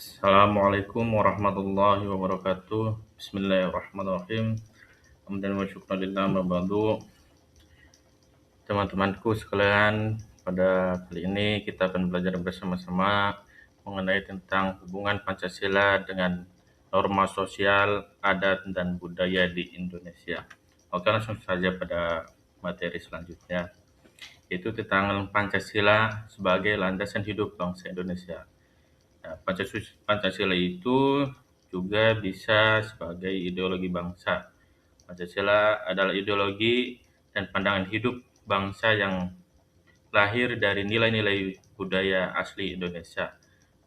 Assalamualaikum warahmatullahi wabarakatuh. Bismillahirrahmanirrahim. Hamdan wa syukran lillah ma ba'du. Teman-temanku sekalian, pada kali ini kita akan belajar bersama-sama mengenai tentang hubungan Pancasila dengan norma sosial, adat, dan budaya di Indonesia. Oke, langsung saja pada materi selanjutnya, yaitu tentang Pancasila sebagai landasan hidup bangsa Indonesia. Nah, Pancasila itu juga bisa sebagai ideologi bangsa. Pancasila adalah ideologi dan pandangan hidup bangsa yang lahir dari nilai-nilai budaya asli Indonesia,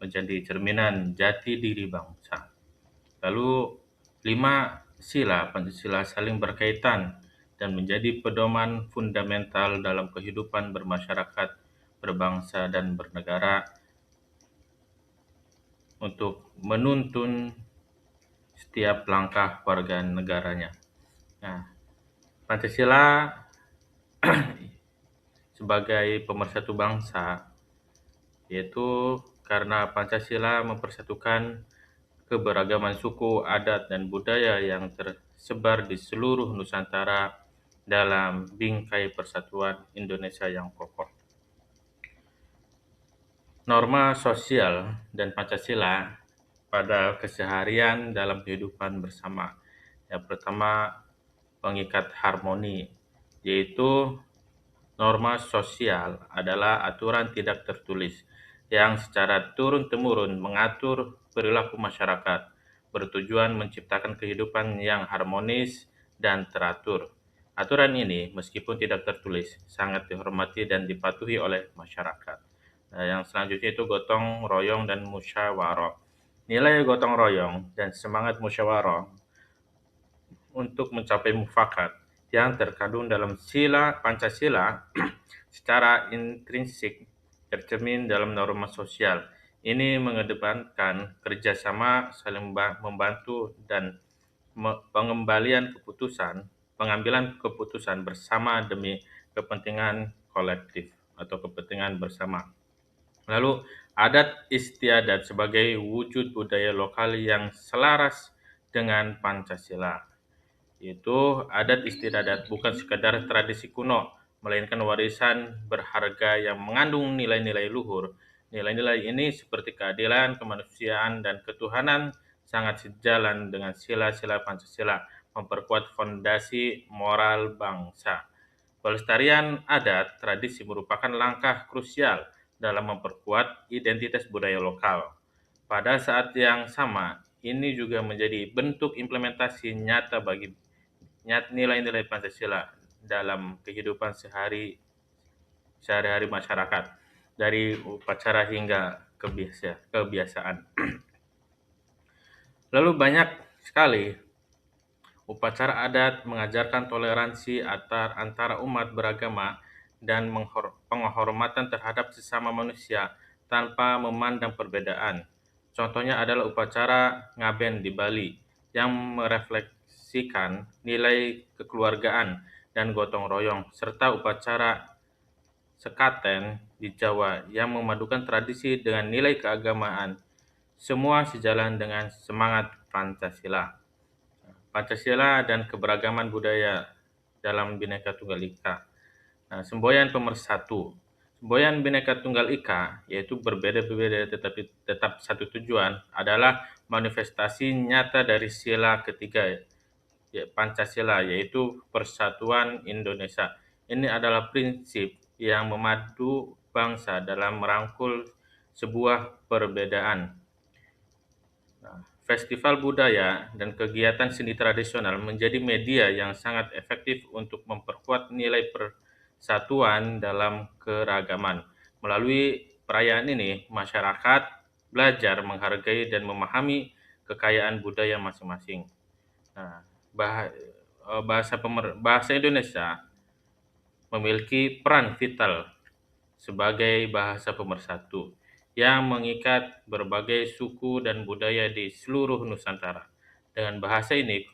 menjadi cerminan jati diri bangsa. Lalu, 5 sila Pancasila saling berkaitan dan menjadi pedoman fundamental dalam kehidupan bermasyarakat, berbangsa, dan bernegara untuk menuntun setiap langkah warga negaranya. Nah, Pancasila sebagai pemersatu bangsa, yaitu karena Pancasila mempersatukan keberagaman suku, adat, dan budaya yang tersebar di seluruh Nusantara dalam bingkai persatuan Indonesia yang kokoh. Norma sosial dan Pancasila pada keseharian dalam kehidupan bersama. Yang pertama, pengikat harmoni, yaitu norma sosial adalah aturan tidak tertulis yang secara turun-temurun mengatur perilaku masyarakat, bertujuan menciptakan kehidupan yang harmonis dan teratur. Aturan ini, meskipun tidak tertulis, sangat dihormati dan dipatuhi oleh masyarakat. Nah, yang selanjutnya itu gotong royong dan musyawarah. Nilai gotong royong dan semangat musyawarah untuk mencapai mufakat yang terkandung dalam sila Pancasila secara intrinsik tercermin dalam norma sosial. Ini mengedepankan kerjasama, saling membantu, dan pengambilan keputusan bersama demi kepentingan kolektif atau kepentingan bersama. Lalu, adat istiadat sebagai wujud budaya lokal yang selaras dengan Pancasila. Itu adat istiadat bukan sekadar tradisi kuno, melainkan warisan berharga yang mengandung nilai-nilai luhur. Nilai-nilai ini seperti keadilan, kemanusiaan, dan ketuhanan sangat sejalan dengan sila-sila Pancasila, memperkuat fondasi moral bangsa. Pelestarian adat tradisi merupakan langkah krusial dalam memperkuat identitas budaya lokal. Pada saat yang sama, ini juga menjadi bentuk implementasi nyata bagi nilai-nilai Pancasila dalam kehidupan sehari-hari masyarakat, dari upacara hingga kebiasaan. Lalu banyak sekali upacara adat mengajarkan toleransi antara umat beragama dan penghormatan terhadap sesama manusia tanpa memandang perbedaan. Contohnya adalah upacara Ngaben di Bali yang merefleksikan nilai kekeluargaan dan gotong royong, serta upacara Sekaten di Jawa yang memadukan tradisi dengan nilai keagamaan. Semua sejalan dengan semangat Pancasila. Pancasila dan keberagaman budaya dalam Bhinneka Tunggal Ika. Nah, semboyan pemersatu. Semboyan Bhinneka Tunggal Ika, yaitu berbeda-beda tetapi tetap satu tujuan, adalah manifestasi nyata dari sila ketiga Pancasila, yaitu persatuan Indonesia. Ini adalah prinsip yang memadu bangsa dalam merangkul sebuah perbedaan. Nah, festival budaya dan kegiatan seni tradisional menjadi media yang sangat efektif untuk memperkuat nilai persatuan dalam keragaman. Melalui perayaan ini, masyarakat belajar menghargai dan memahami kekayaan budaya masing-masing. Nah, bahasa Indonesia memiliki peran vital sebagai bahasa pemersatu yang mengikat berbagai suku dan budaya di seluruh Nusantara. Dengan bahasa ini,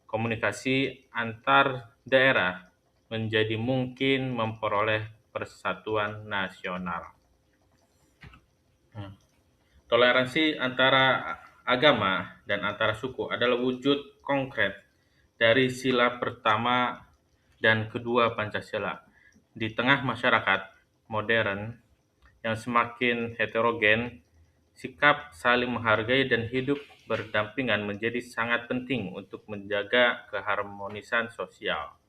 komunikasi antar daerah menjadi mungkin memperoleh persatuan nasional. Toleransi antara agama dan antara suku adalah wujud konkret dari sila pertama dan kedua Pancasila. Di tengah masyarakat modern yang semakin heterogen, sikap saling menghargai dan hidup berdampingan menjadi sangat penting untuk menjaga keharmonisan sosial.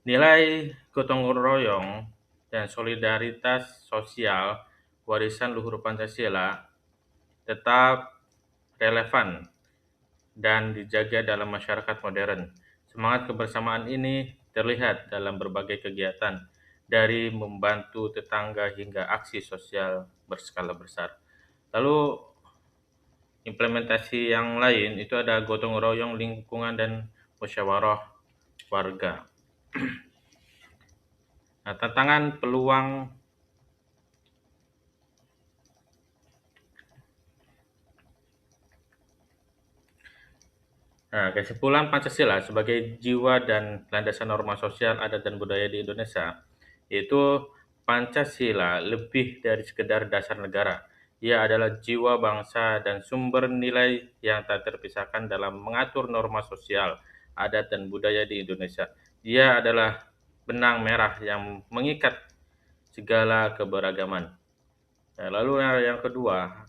Nilai gotong royong dan solidaritas sosial warisan luhur Pancasila tetap relevan dan dijaga dalam masyarakat modern. Semangat kebersamaan ini terlihat dalam berbagai kegiatan, dari membantu tetangga hingga aksi sosial berskala besar. Lalu implementasi yang lain itu ada gotong royong lingkungan dan musyawarah warga. Nah, tantangan peluang. Nah, kesimpulan Pancasila sebagai jiwa dan landasan norma sosial, adat, dan budaya di Indonesia, yaitu Pancasila lebih dari sekedar dasar negara. Ia adalah jiwa bangsa dan sumber nilai yang tak terpisahkan dalam mengatur norma sosial, adat, dan budaya di Indonesia. Ia adalah benang merah yang mengikat segala keberagaman. Nah, lalu yang kedua,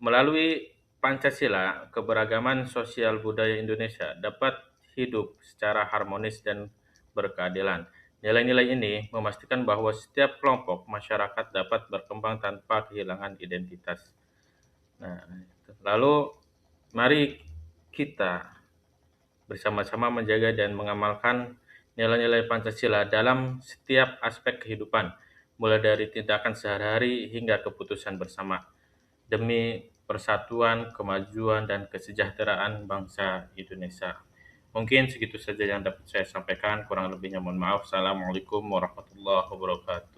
melalui Pancasila, keberagaman sosial budaya Indonesia dapat hidup secara harmonis dan berkeadilan. Nilai-nilai ini memastikan bahwa setiap kelompok masyarakat dapat berkembang tanpa kehilangan identitas. Nah, lalu mari kita bersama-sama menjaga dan mengamalkan nilai-nilai Pancasila dalam setiap aspek kehidupan, mulai dari tindakan sehari-hari hingga keputusan bersama, demi persatuan, kemajuan, dan kesejahteraan bangsa Indonesia. Mungkin segitu saja yang dapat saya sampaikan, kurang lebihnya mohon maaf. Assalamualaikum warahmatullahi wabarakatuh.